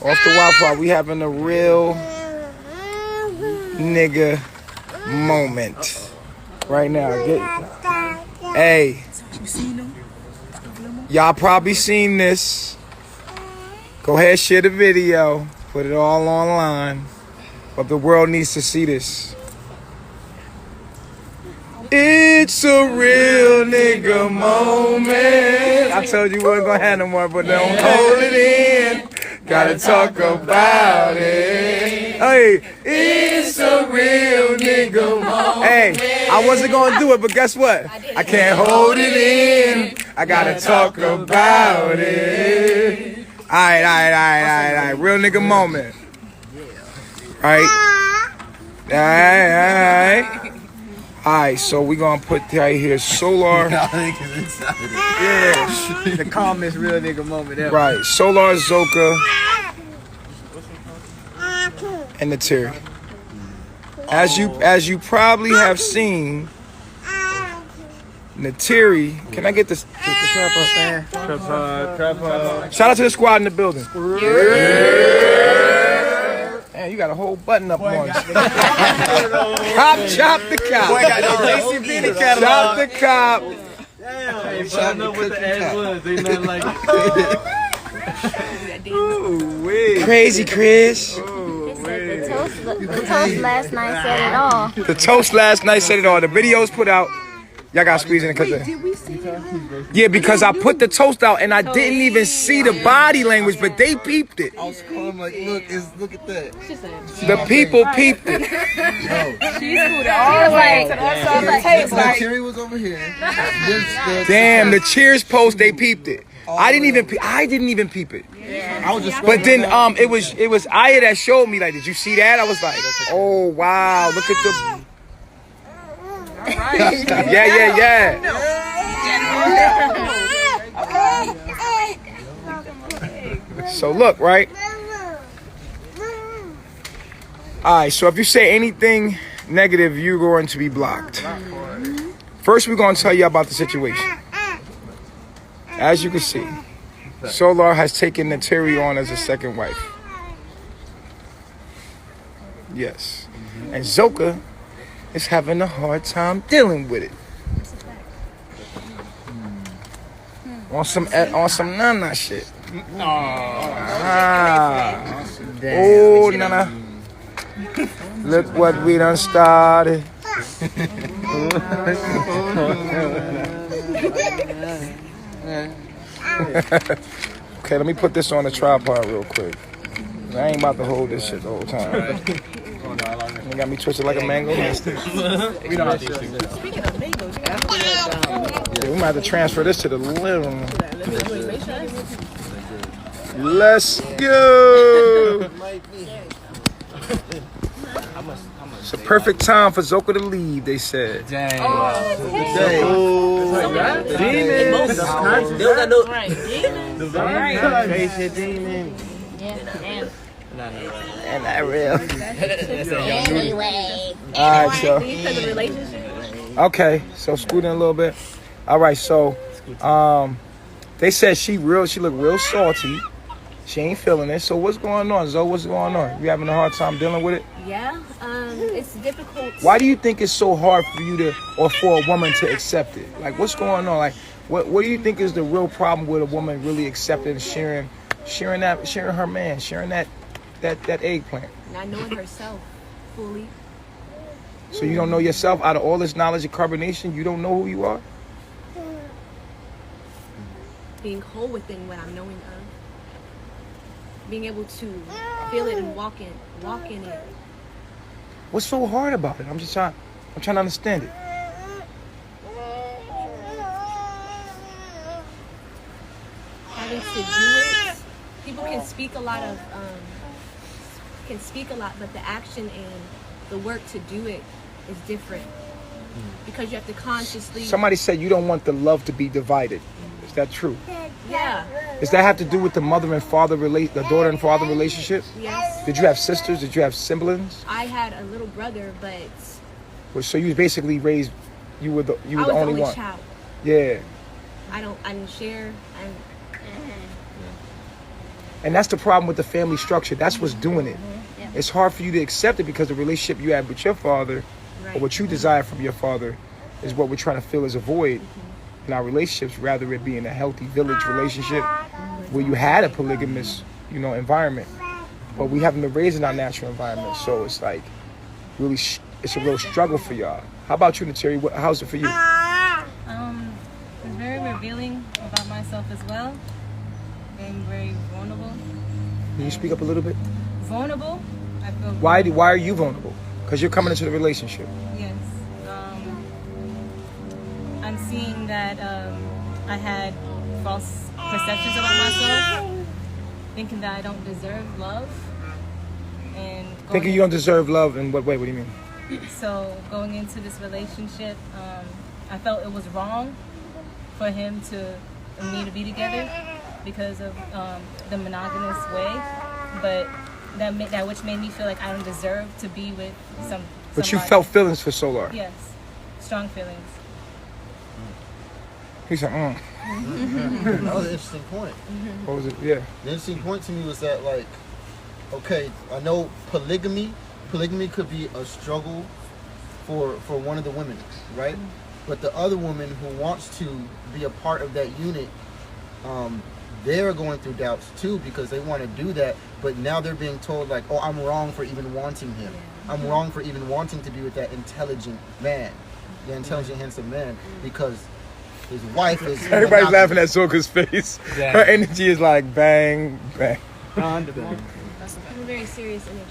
Off the Wi-Fi, we having a real nigga moment right now. Hey, y'all probably seen this. Go ahead, share the video, put it all online. But the world needs to see this. It's a real nigga moment. I told you we weren't gonna have no more, but don't hold it in. Gotta talk about it. Hey, it's a real nigga moment. Hey, I wasn't gonna do it, but guess what? I can't hold it in. I gotta talk about it. All right. Real nigga moment. All right, so we're gonna put right here Solar. Yeah, the calmest real nigga moment ever. Right, Solar, ZOCCA, and Neytiri. As you probably have seen, Neytiri. Can I get this? Tripod. Shout out to the squad in the building. Man, you got a whole button up on. Chop the cop. Boy got no JCB in the catalog. Chop the cop. Damn, I don't know what the ass was. Ain't nothing like it. Crazy Chris. The toast last night said it all. The toast last night said it all. The video's put out. Y'all got to squeeze in because yeah, because I put the toast out and I didn't even see the body language, but they peeped it. I was calling like, look at that. The people peeped it. Cherry was over here. Damn, the cheers post, they peeped it. I didn't even peep it. I was just. But then it was Aya that showed me, like, did you see that? I was like, oh wow, look at the. Yeah. So look, right? Alright, so if you say anything negative, you're going to be blocked. First, we're going to tell you about the situation. As you can see, Solar has taken Neytiri on as a second wife. Yes. And ZOCCA is having a hard time dealing with it. On some nana shit. Oh, nana. Look what we done started. Okay, let me put this on the tripod real quick. I ain't about to hold this shit the whole time. You got me twisted like a mango. Speaking of mango, We might have to transfer this to the living room. Let's go. It's a perfect time for ZOCCA to leave, they said. Dang. demons. Demon. And that real. Anyway. Alright, so. Because of relationship. Okay, so scoot in a little bit. Alright, so they said she looked real salty. She ain't feeling it. So what's going on, Zoe? What's going on? You having a hard time dealing with it? Yeah, it's difficult. Why do you think it's so hard for you to, or for a woman to accept it? Like, what's going on? Like, what do you think is the real problem with a woman really accepting and sharing her man, sharing that eggplant? Not knowing herself fully. So you don't know yourself. Out of all this knowledge of carbonation, you don't know who you are? Being whole within what I'm knowing of. Being able to feel it and walk in it. What's so hard about it? I'm trying to understand it. Having to do it. People can speak a lot, but the action and the work to do it is different. Because you have to consciously. Somebody said you don't want the love to be divided. Is that true? Yeah. Does that have to do with the mother and father the daughter and father relationship? Yes. Did you have sisters? Did you have siblings? I had a little brother, but. Well, so you basically raised. You were the only one. Child. Yeah. I didn't share. And that's the problem with the family structure. That's what's doing it. It's hard for you to accept it because the relationship you have with your father, or what you desire from your father, is what we're trying to fill as a void in our relationships, rather it being a healthy village relationship where you had a polygamous, environment. But we haven't been raised in our natural environment, so it's like really, it's a real struggle for y'all. How about you, Neytiri? How's it for you? It's very revealing about myself as well. I'm very vulnerable. Can you speak up a little bit? Vulnerable. I feel. Why are you vulnerable? Because you're coming into the relationship. Yes. I'm seeing that I had false perceptions about myself, thinking that I don't deserve love. And Thinking you don't deserve love in what way? What do you mean? So going into this relationship, I felt it was wrong for him and me to be together because of the monogamous way, but that which made me feel like I don't deserve to be with somebody. But you felt feelings for Solar. Yes, strong feelings. He's like, That was an interesting point. What was it? Yeah. The interesting point to me was that, like, okay, I know polygamy could be a struggle for one of the women, right? But the other woman who wants to be a part of that unit, they're going through doubts too because they want to do that, but now they're being told like, oh, I'm wrong for even wanting him. I'm wrong for even wanting to be with that intelligent man, the intelligent, handsome man, because his wife is... Everybody's laughing at Zocca's face. Yeah. Her energy is like bang, bang. I'm a very serious energy.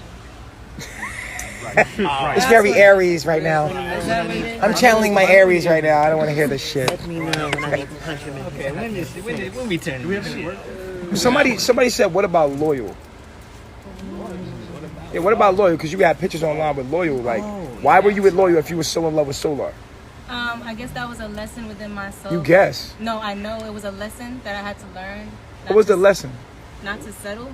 It's very Aries right now. I'm channeling my Aries right now. I don't want to hear this shit. Let me know when I need to punch him in. Okay, when we turn? We have Somebody said, what about Loyal? Yeah, what about Loyal? Because you had pictures online with Loyal. Like, why were you with Loyal if you were so in love with Solar? I guess that was a lesson within myself. You guess. No, I know it was a lesson that I had to learn. What was the lesson? Not to settle.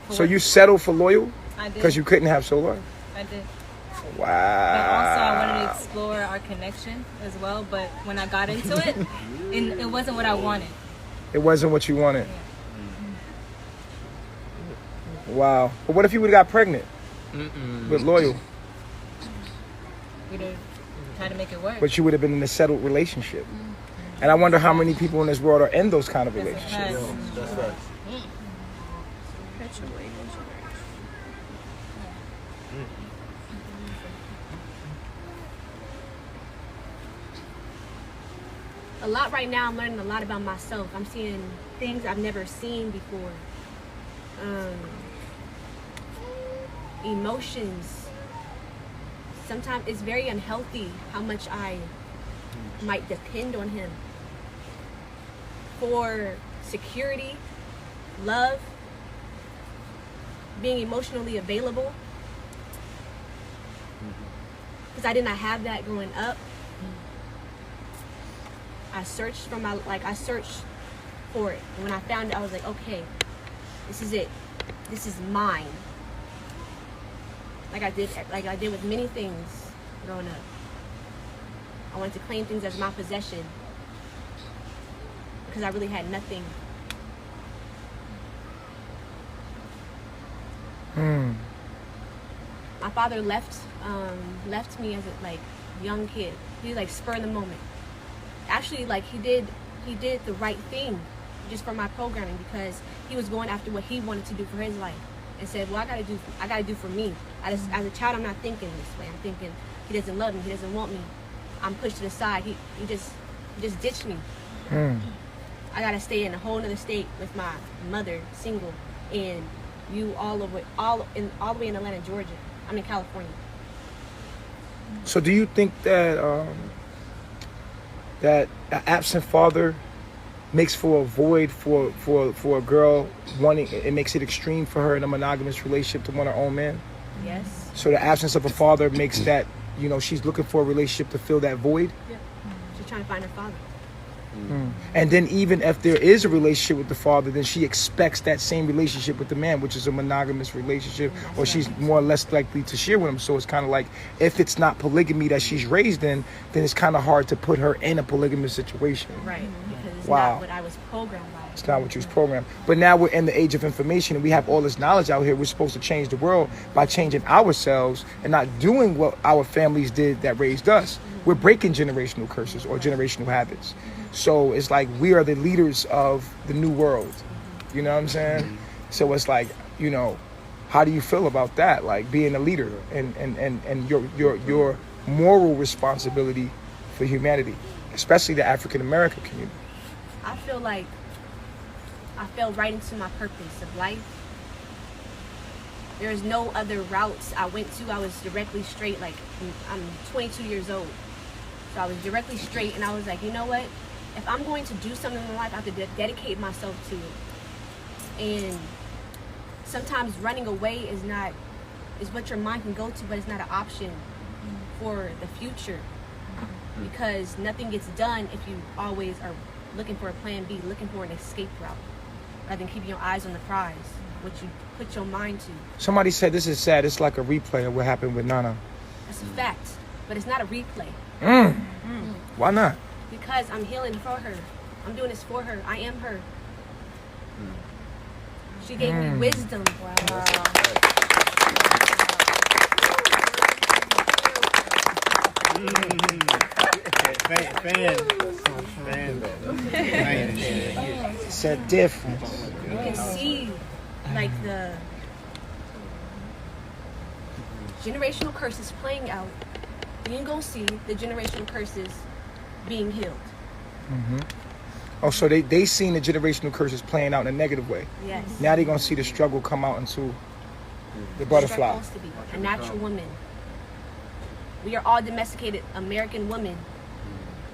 So you settled for Loyal? I did. Because you couldn't have Solar? I did. Wow. But also I wanted to explore our connection as well. But when I got into it, it wasn't what I wanted. It wasn't what you wanted. Wow. But what if you would have got pregnant with Loyal? We'd have tried to make it work. But you would have been in a settled relationship. And I wonder how many people in this world are in those kind of relationships. That's right. A lot right now. I'm learning a lot about myself. I'm seeing things I've never seen before. Emotions. Sometimes it's very unhealthy how much I might depend on him for security, love, being emotionally available. Because I did not have that growing up. I searched for it. And when I found it, I was like, okay, this is it. This is mine. Like I did with many things growing up. I wanted to claim things as my possession because I really had nothing. My father left me as a young kid. He was spur of the moment. Actually, he did the right thing just for my programming because he was going after what he wanted to do for his life and said, well, I gotta do for me. As a child, I'm not thinking this way. I'm thinking he doesn't love me, he doesn't want me. I'm pushed to the side. He just ditched me. I gotta stay in a whole other state with my mother, single, and you all the way in Atlanta, Georgia. I'm in California. So do you think that that an absent father makes for a void for a girl wanting, it makes it extreme for her in a monogamous relationship to want her own man? Yes. So the absence of a father makes that, she's looking for a relationship to fill that void? Yeah. She's trying to find her father. And then even if there is a relationship with the father, then she expects that same relationship with the man, which is a monogamous relationship, or she's more or less likely to share with him. So it's kind of like, if it's not polygamy that she's raised in, then it's kind of hard to put her in a polygamous situation. Right. Because it's Wow. not what I was programmed by it. It's not what you was programmed. But now we're in the age of information and we have all this knowledge out here. We're supposed to change the world by changing ourselves and not doing what our families did that raised us. We're breaking generational curses or generational habits. So it's like we are the leaders of the new world. You know what I'm saying? So it's like, you know, how do you feel about that? Like being a leader and your moral responsibility for humanity, especially the African American community. I feel like I fell right into my purpose of life. There is no other routes I went to. I was directly straight. Like, I'm 22 years old. So I was directly straight, and I was like, you know what? If I'm going to do something in my life, I have to dedicate myself to it. And sometimes running away is what your mind can go to, but it's not an option for the future. Because nothing gets done if you always are looking for a plan B, looking for an escape route, rather than keeping your eyes on the prize, what you put your mind to. Somebody said this is sad. It's like a replay of what happened with Nana. That's a fact, but it's not a replay. Why not? Because I'm healing for her. I'm doing this for her. I am her. She gave me wisdom. Wow. It's a difference. You can see, like, the generational curses playing out. You ain't gonna see the generational curses being healed. Oh, so they seen the generational curses playing out in a negative way. Yes. Now they're gonna see the struggle come out into the butterfly. Supposed to be a natural woman. We are all domesticated American women.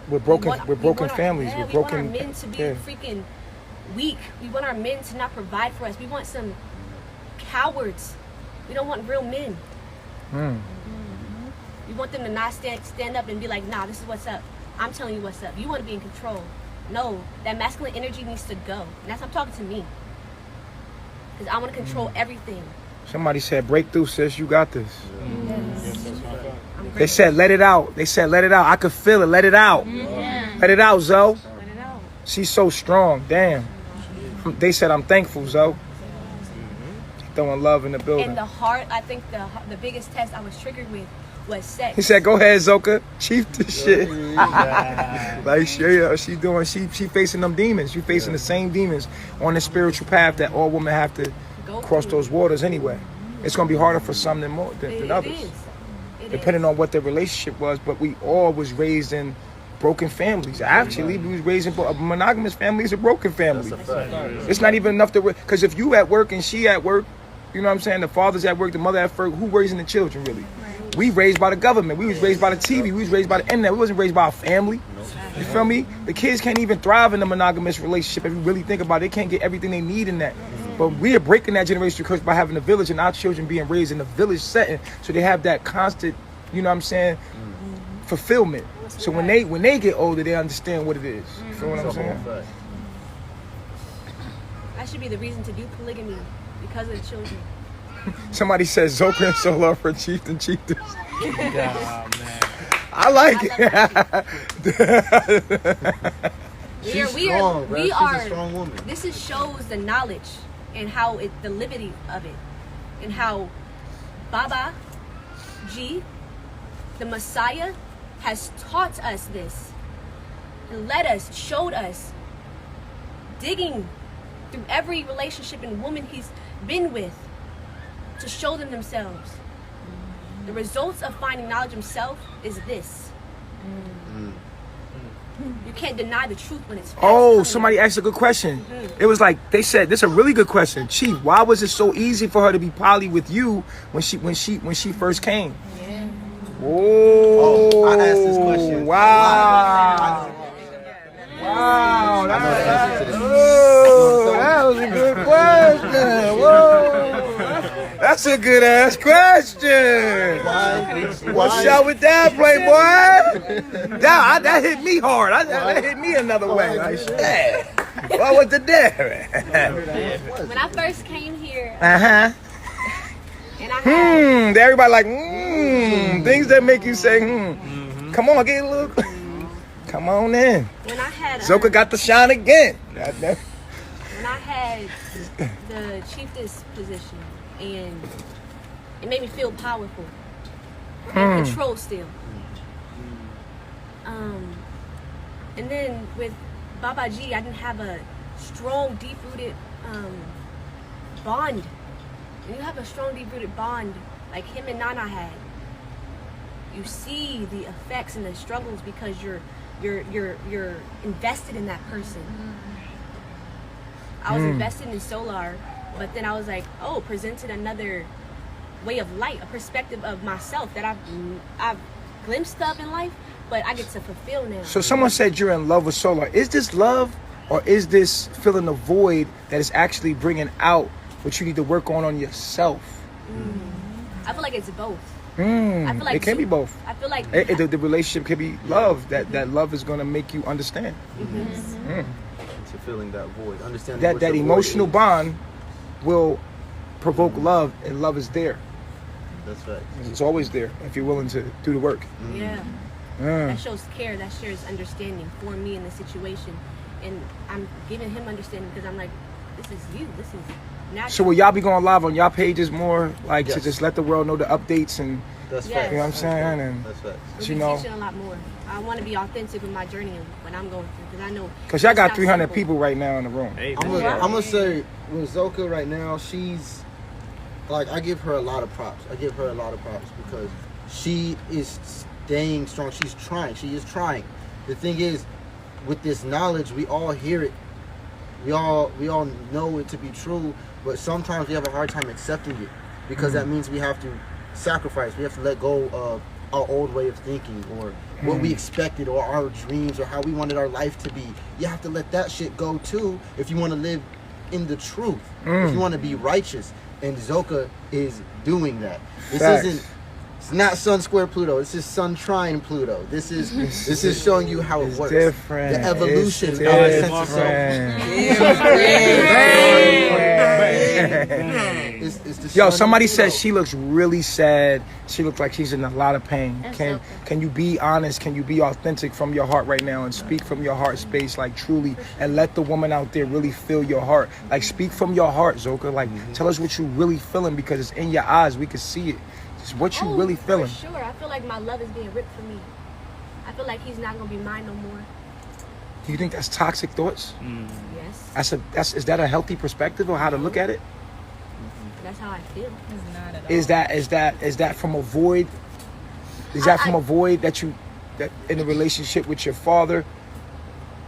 We're broken families. We want our men to be freaking weak. We want our men to not provide for us. We want some cowards. We don't want real men. We want them to not stand up and be like, nah, this is what's up. I'm telling you what's up. You want to be in control. No, that masculine energy needs to go. And that's I'm talking to me. Because I want to control everything. Somebody said, breakthrough, sis, you got this. Yes. They said, let it out. They said, let it out. I could feel it. Let it out. Let it out, Zoe. Let it out. She's so strong. Damn. They said, I'm thankful, Zoe. Throwing love in the building. And the heart, I think the biggest test I was triggered with was sex. He said, go ahead, ZOCCA. Chief this shit. Like, she facing them demons. She facing the same demons on the spiritual path that all women have to cross those waters anyway. It's going to be harder for some than others. Depending on what their relationship was. But we all was raised in broken families. Actually, we was raised in a monogamous family is a broken family. It's not even enough to... Because if you at work and she at work, you know what I'm saying? The father's at work, the mother at work. Who raising the children, really? We raised by the government. We was raised by the TV. We was raised by the internet. We wasn't raised by our family. You feel me? The kids can't even thrive in a monogamous relationship if you really think about it. They can't get everything they need in that. But we are breaking that generational curse by having a village and our children being raised in a village setting. So they have that constant, you know what I'm saying, fulfillment. So when they get older, they understand what it is. You feel what I'm saying? That should be the reason to do polygamy, because of the children. Somebody says ZOCCA and so love for chieftain chieftains. I like it. She's a strong woman. This shows the knowledge and how the liberty of it, and how Baba G, the Messiah, has taught us this and showed us, digging through every relationship and woman he's been with to show them themselves. The results of finding knowledge himself is this. You can't deny the truth when it's facts. Oh, somebody asked a good question. It was like, they said, this is a really good question. Chief, why was it so easy for her to be poly with you when she first came? Yeah. Oh, I asked this question. Wow. Wow. That was a good question. Whoa. That's a good ass question. What's up with that, Playboy? That hit me hard. That hit me another way. Like, shit. What was the difference? When I first came here, And I had everybody like things that make you say Come on, get a little. Come on in. When I had ZOCCA got the shine again. Goddamn. when I had the chiefess position, and it made me feel powerful and control still. And then with Baba G, I didn't have a strong, deep-rooted bond. When you have a strong, deep-rooted bond like him and Nana had, you see the effects and the struggles because you're invested in that person. I was invested in Solar, but then I was like, oh, presented another way of light, a perspective of myself that I've glimpsed of in life, but I get to fulfill now. So someone said you're in love with Solar. Is this love, or is this filling a void that is actually bringing out what you need to work on yourself? I feel like it's both. I feel like it can be both. I feel like The relationship can be love. That love is going to make you understand. To filling that void, understanding That what your void emotional is. bond will provoke love, and love is there. That's right. It's always there if you're willing to do the work. yeah. That shows care, that shows understanding for me in the situation. And I'm giving him understanding because I'm like, this is you, this is natural. So will y'all be going live on y'all pages more, like to Yes. just let the world know the updates and That's Yes. right. you know what I'm saying? And That's right. We'll you be know, teaching a lot more. I want to be authentic with my journey and what I'm going through because I know. because y'all it's got not 300 simple. people right now in the room. Hey, I'm gonna say with ZOCCA right now, she's like, I give her a lot of props. Because she is staying strong. She's trying. She is trying. The thing is, with this knowledge, we all hear it. We all know it to be true, but sometimes we have a hard time accepting it because that means we have to sacrifice. We have to let go of our old way of thinking or what we expected or our dreams or how we wanted our life to be. You have to let that shit go too if you want to live in the truth. If you want to be righteous. And ZOCCA is doing that. This Facts. it's not Sun Square Pluto. This is Sun Trine Pluto. This is showing you how it It's works. different. The evolution It's of our sense of different. It's the Yo, sun somebody and Pluto. says she looks really sad. She looks like she's in a lot of pain. That's Can okay. can you be honest? Can you be authentic from your heart right now and speak from your heart space, like truly, and let the woman out there really feel your heart. Like speak from your heart, ZOCCA. Like tell us what you really feeling because it's in your eyes. We can see it. Just what you really feeling. For sure. I feel like my love is being ripped from me. I feel like he's not gonna be mine no more. Do you think that's toxic thoughts? Yes. Is that a healthy perspective or how to look at it? That's how I feel. It's not at all. Is that from a void? Is that from a void that in a relationship with your father?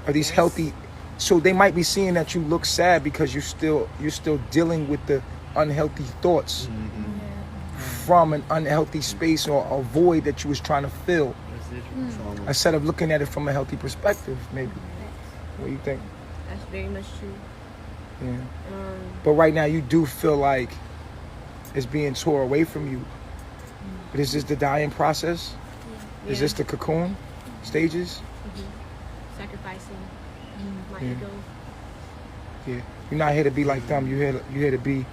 Are these healthy? So they might be seeing that you look sad because you're still dealing with the unhealthy thoughts from an unhealthy space or a void that you was trying to fill. Instead of looking at it from a healthy perspective, maybe. What do you think? That's very much true. Yeah. But right now you do feel like it's being tore away from you. But is this the dying process? Is this the cocoon stages? Sacrificing my Yeah. ego. Yeah. You're not here to be like them. You're here to be.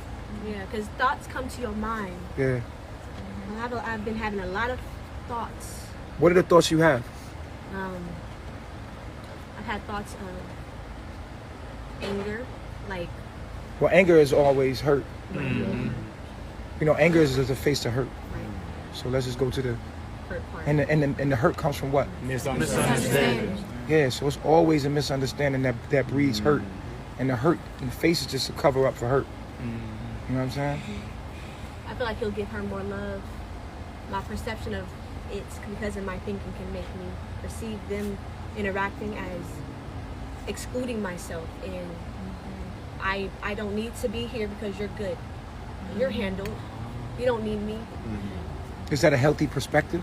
Yeah, because thoughts come to your mind. Yeah. I've been having a lot of thoughts. What are the thoughts you have? I've had thoughts of anger, like Well, anger is always hurt. You know, anger is a face to hurt. So let's just go to the hurt part. and the hurt comes from what? Misunderstanding. Yeah. So it's always a misunderstanding that breeds hurt, and the hurt and the face is just a cover up for hurt. You know what I'm saying? I feel like he'll give her more love. My perception of it's because of my thinking can make me perceive them interacting as excluding myself, and I don't need to be here because you're good. You're handled. You don't need me. Is that a healthy perspective?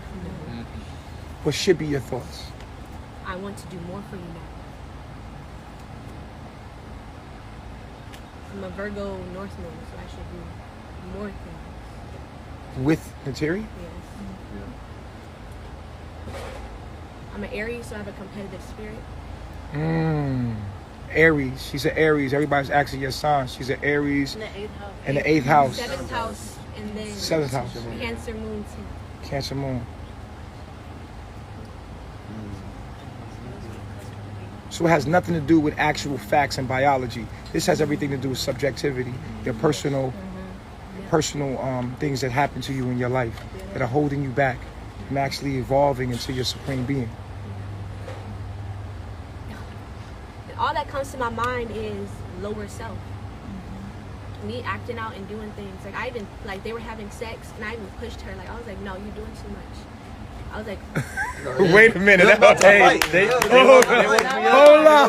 What should be your thoughts? I want to do more for you now. I'm a Virgo North Node, so I should do more things. With Neytiri? Yes. I'm an Aries, so I have a competitive spirit. Aries. She's an Aries. Everybody's asking your sign. She's an Aries In the 8th house. in the 8th house. 7th house, and then 7th house. Cancer Moon 10th. Cancer moon. So it has nothing to do with actual facts and biology. This has everything to do with subjectivity, your personal things that happen to you in your life that are holding you back from actually evolving into your supreme being. And all that comes to my mind is lower self. Me acting out and doing things. Like I even, like they were having sex and I even pushed her. Like I was like, no, you're doing too much. I was like, wait a minute. Hold on.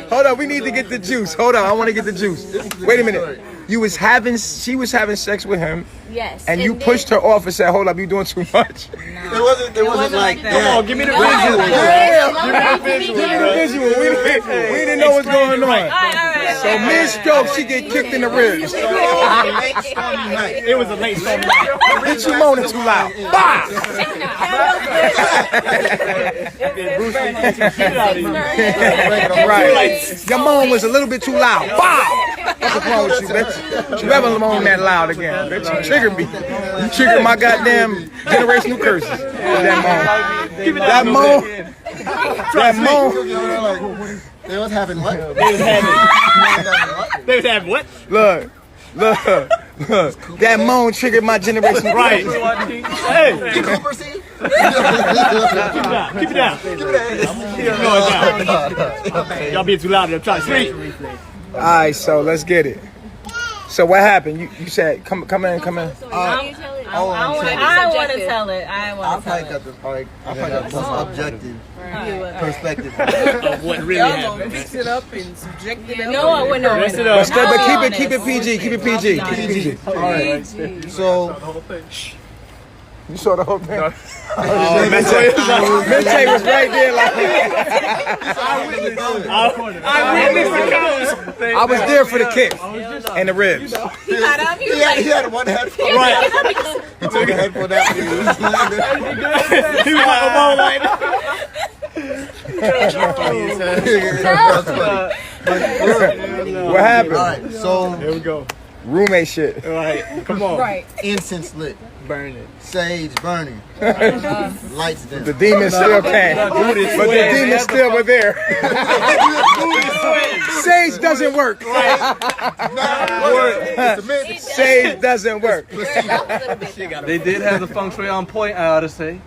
Hold on. We need to get the juice. Hold on. I want to get the juice. Wait a minute. She was having sex with him. yes. And you pushed her off and said, hold up, you doing too much. It wasn't like that. Come on, give me the visual. Give me the visual. We didn't know what's going on. So mid-stroke, she get kicked in the ribs. It was a late stormy night. Bitch, you moaning too loud. Bah! Right. Your moan was a little bit too loud. Bah! What's wrong with you, bitch? You ever moan that loud again, bitch? You triggered me. You triggered my goddamn generational curses. That moan. They was having what? They was having what? Look. That moan triggered my generation. Right. Hey, You Cooper, see? keep it down. Y'all being too loud. I'm trying to sleep. All right, so let's get it. So what happened? You said come in. So now you tell it. I want to tell it. I want to tell it. got the most objective perspective. Of what really happened. Fix it up and subject it. No, I wouldn't know. Rest it up. But keep it PG. Keep it PG. All right. So You saw the whole thing. Mente was right there. Like I was there for the kick and the ribs. he had one headphone. Right. He took a headphone out. He was He was like, oh, like. What happened? All right. So Here we go. Roommate shit. All right, come on. Right. incense lit, Burn it. sage burning, lights dim. The demons still came, but the demons still were there. Sage doesn't work. Sage doesn't work. They did have the feng shui on point, I ought to say.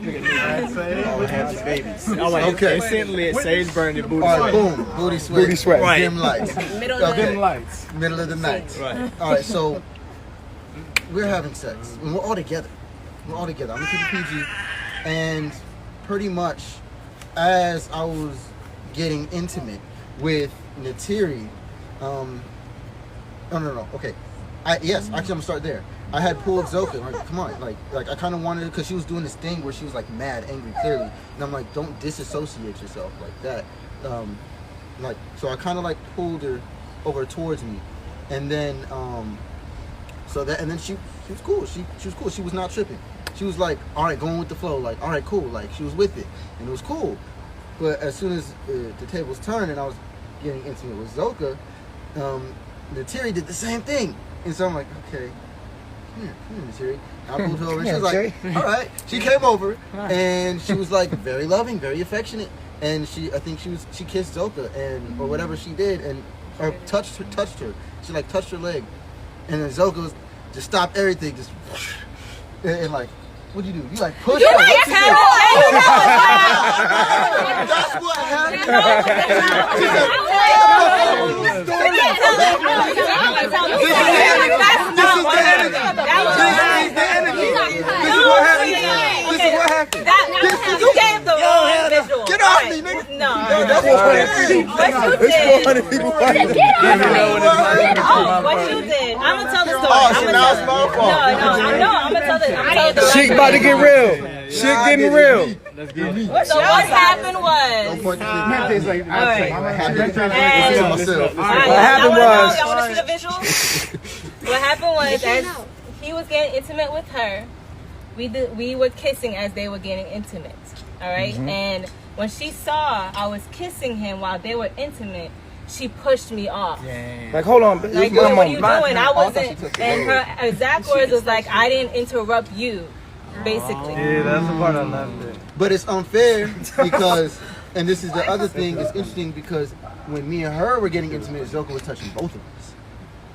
Okay. Instantly, it sage burned your booty. All right, boom, booty sweat, Booty sweat. Right. dim lights, Middle of Okay. the Lights. middle of the night. Right. All right, so we're having sex. And we're all together. I'm gonna keep it PG. And pretty much, as I was getting intimate with Neytiri, no. Okay, actually, I'm gonna start there. I had pulled ZOCCA. Like, come on, like I kind of wanted, because she was doing this thing where she was like mad, angry, clearly, and I'm like, don't disassociate yourself like that. So I kind of like pulled her over towards me, and then and then she was cool. She was cool. She was not tripping. She was like, all right, going with the flow. Like, all right, cool. Like, she was with it, and it was cool. But as soon as the tables turned and I was getting intimate with ZOCCA, Neytiri did the same thing, and so I'm like, okay, come here, Neytiri. I pulled her over, and she was like, all right. She came over, and she was like very loving, very affectionate, and I think she kissed ZOCCA or whatever she did, or touched her. She like touched her leg, and then ZOCCA just stopped everything, just and like, what'd you do? You like pushed her. What you do? That's what happened. You gave the wrong visual. Get off me, nigga. No. That's what It's 400 people watching. What you did. I'm going to tell the story. Oh, so now it's my fault. No, I'm going to tell the story. Shit about to get real. Shit getting real. So what happened was... What happened was... Y'all want to see the visual? What happened was, as he was getting intimate with her, we were kissing as they were getting intimate. All right? And when she saw I was kissing him while they were intimate, she pushed me off. Like, hold on, Like, this my what are you moment. doing? I wasn't. And her exact words was like, I didn't interrupt you, basically. Yeah, that's the part I loved it. But it's unfair because, and this is the other thing. It's interesting because when me and her were getting intimate, ZOCCA was touching both of us.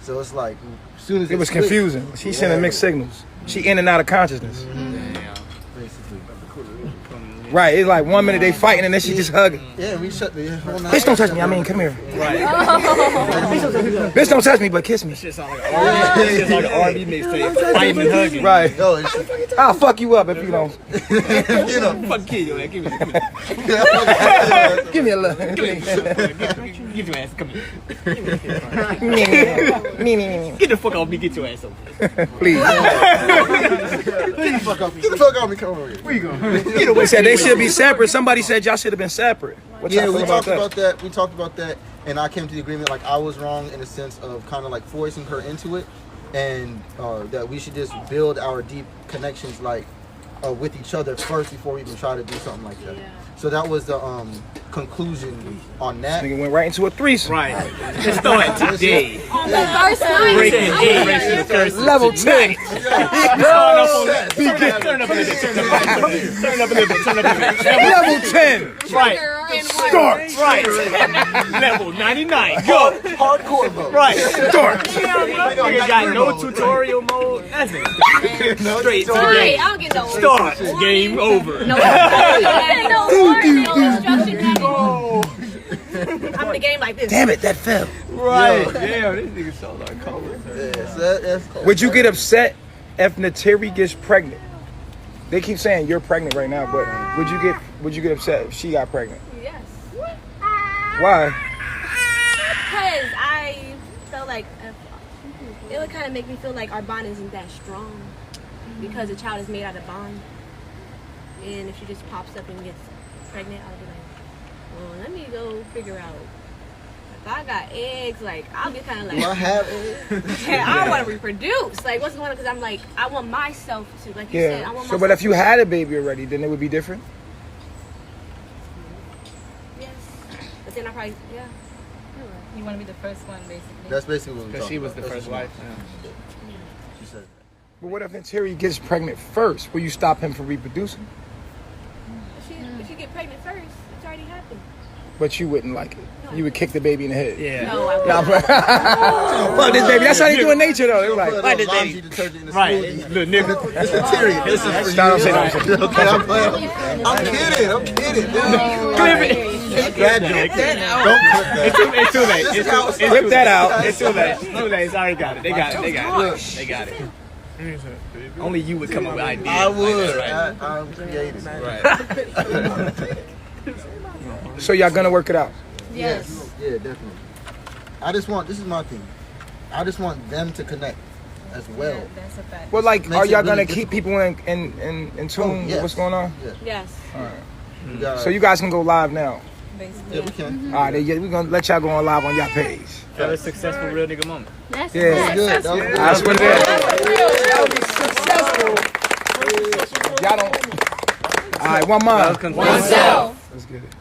So it's like, as soon as It was clicked, confusing. She sending mixed signals. She in and out of consciousness. basically. Right, it's like 1 minute they fighting and then she just hugging. Yeah, we shut the whole night. Bitch, don't touch me. I mean, come here. Right. Bitch, don't touch me, but kiss me. Shit sound like an R&B mixtape. Fighting and hugging. Right. Yo, it's, I'll fuck you up if you don't. you know, Fuck kid, yo, give me. Give me a look. Get your ass, come here. Get the fuck off me, get your ass over. Please. get the fuck off me. Get the fuck off me. Come over here. Where you going? They said they should be separate. Somebody said y'all should have been separate. What y'all Yeah, feel we talked that? about that. We talked about that, and I came to the agreement like I was wrong in the sense of kind of like forcing her into it, and that we should just build our deep connections like with each other first before we even try to do something like that. So that was the conclusion on that. Nigga went right into a threesome. Right. Just throw it today. On the first night. Breaking the curse. Level 10. Turn up a little bit. Level 10. Right. Start. Right. Level 99. Go. Hardcore, bro. Right. Start. Nigga got no tutorial mode. That's it. Straight to the Hey, game. I don't get no Start. Game over. No instruction manual. I'm in the game like this. Damn it, that fell. Right. Damn, this nigga so like cold. Yeah, so that's cool. Would you get upset if Neytiri gets pregnant? They keep saying you're pregnant right now, but would you get upset if she got pregnant? Yes. Why? Because I felt like it would kind of make me feel like our bond isn't that strong because the child is made out of bond. And if she just pops up and gets pregnant, I'll be like, well, let me go figure out. If I got eggs, like, I'll get kind of like, Do I have I want to reproduce. Like, what's going on? Because I'm like, I want myself to, like you said, I want So, myself but if you had a baby already, then it would be different. Yes. But then I probably, yeah. You want to be the first one, basically. That's basically what we Because talking she was about. the That's first what wife. she said. But what if Neytiri gets pregnant first? Will you stop him from reproducing? If she get pregnant first, it's already happened. But you wouldn't like it. You would kick the baby in the head. Yeah. No, I wouldn't. Nah, but fuck this baby. That's how they do in nature, though. They're like, Put a Right, little they- laundry detergent in the Right. smoothie. Little nigga. It's Neytiri. This is for you. Stop saying that. Okay, I'm playing. I'm kidding. Clip it. Graduate. Don't clip that. It's too late. This It's is how too it's late. Whip that out. It's too late. Too late. It's already got it. They got it. They got it. Only you would come up with ideas. I would. Like that, I'm creative. right? So y'all gonna work it out. Yes. Yeah, definitely. This is my thing. I just want them to connect as well. Yeah, that's a fact. Well, like, Makes are it y'all really gonna keep people in tune with yes. what's going on? Yes. We got, So you guys can go live now. Basically. yeah, we can. All right, we're gonna let y'all go on live on y'all page. That was a successful real nigga moment. That's Yeah. That was good. That was good. That's what it is. Y'all don't. All right, one mind. Oneself. Let's get it.